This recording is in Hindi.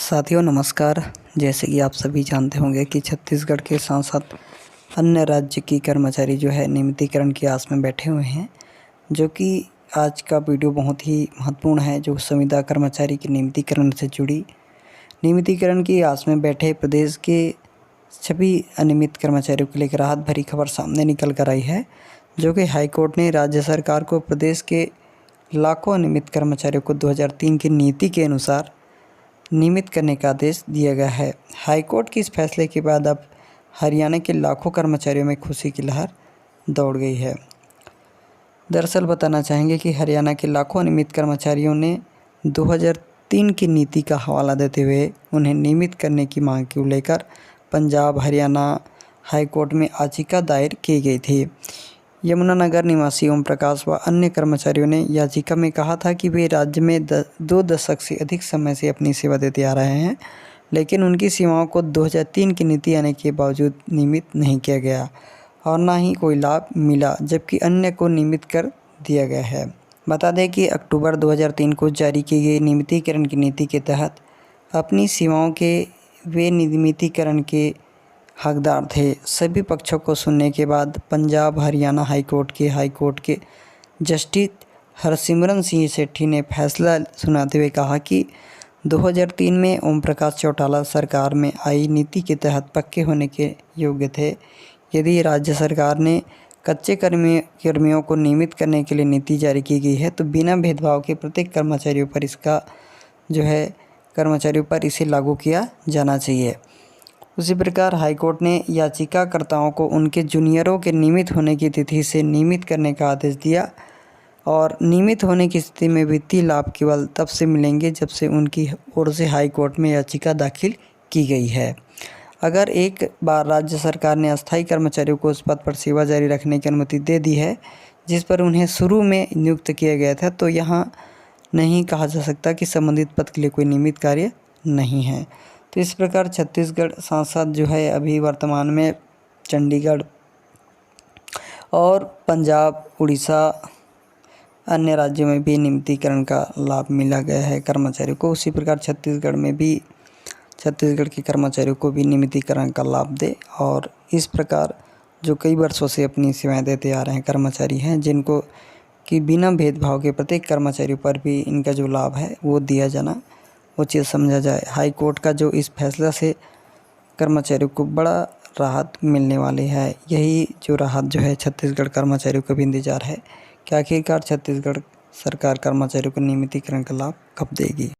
साथियों नमस्कार। जैसे कि आप सभी जानते होंगे कि छत्तीसगढ़ के साथ साथ अन्य राज्य की कर्मचारी जो है नियमितीकरण की आस में बैठे हुए हैं, जो कि आज का वीडियो बहुत ही महत्वपूर्ण है। जो संविदा कर्मचारी के नियमितीकरण से जुड़ी नियमितीकरण की आस में बैठे प्रदेश के सभी अनियमित कर्मचारियों को लेकर राहत भरी खबर सामने निकल कर आई है, जो कि हाईकोर्ट ने राज्य सरकार को प्रदेश के लाखों अनियमित कर्मचारियों को 2003 की नीति के अनुसार नियमित करने का आदेश दिया गया है। हाईकोर्ट के इस फैसले के बाद अब हरियाणा के लाखों कर्मचारियों में खुशी की लहर दौड़ गई है। दरअसल बताना चाहेंगे कि हरियाणा के लाखों नियमित कर्मचारियों ने 2003 की नीति का हवाला देते हुए उन्हें नियमित करने की मांग को लेकर पंजाब हरियाणा हाईकोर्ट में याचिका दायर की गई थी। यमुनानगर निवासी ओम प्रकाश व अन्य कर्मचारियों ने याचिका में कहा था कि वे राज्य में 2 दशक से अधिक समय से अपनी सेवा देते आ रहे हैं, लेकिन उनकी सेवाओं को 2003 की नीति आने के बावजूद नियमित नहीं किया गया और ना ही कोई लाभ मिला, जबकि अन्य को नियमित कर दिया गया है। बता दें कि अक्टूबर 2003 को जारी की गई नियमितीकरण की नीति के तहत अपनी सेवाओं के वे नियमितीकरण के हकदार थे। सभी पक्षों को सुनने के बाद पंजाब हरियाणा हाईकोर्ट के जस्टिस हरसिमरन सिंह सेठी ने फैसला सुनाते हुए कहा कि 2003 में ओम प्रकाश चौटाला सरकार में आई नीति के तहत पक्के होने के योग्य थे। यदि राज्य सरकार ने कच्चे कर्मियों को नियमित करने के लिए नीति जारी की गई है, तो बिना भेदभाव के प्रत्येक कर्मचारियों पर इसे लागू किया जाना चाहिए। उसी प्रकार हाईकोर्ट ने याचिकाकर्ताओं को उनके जूनियरों के नियमित होने की तिथि से नियमित करने का आदेश दिया और नियमित होने की स्थिति में वित्तीय लाभ केवल तब से मिलेंगे जब से उनकी ओर से हाईकोर्ट में याचिका दाखिल की गई है। अगर एक बार राज्य सरकार ने अस्थायी कर्मचारियों को उस पद पर सेवा जारी रखने की अनुमति दे दी है जिस पर उन्हें शुरू में नियुक्त किया गया था, तो यहाँ नहीं कहा जा सकता कि संबंधित पद के लिए कोई नियमित कार्य नहीं है। तो इस प्रकार छत्तीसगढ़ साथ साथ जो है अभी वर्तमान में चंडीगढ़ और पंजाब, उड़ीसा, अन्य राज्यों में भी नियमितीकरण का लाभ मिला गया है कर्मचारियों को। उसी प्रकार छत्तीसगढ़ के कर्मचारियों को भी नियमितीकरण का लाभ दे और इस प्रकार जो कई वर्षों से अपनी सेवाएं देते आ रहे हैं कर्मचारी हैं, जिनको कि बिना भेदभाव के प्रत्येक कर्मचारियों पर भी इनका जो लाभ है वो दिया जाना उचित समझा जाए। हाई कोर्ट का जो इस फैसला से कर्मचारियों को बड़ा राहत मिलने वाली है। यही जो राहत जो है छत्तीसगढ़ कर्मचारियों को भी इंतजार है कि आखिरकार छत्तीसगढ़ सरकार कर्मचारियों को नियमितीकरण का लाभ कब देगी।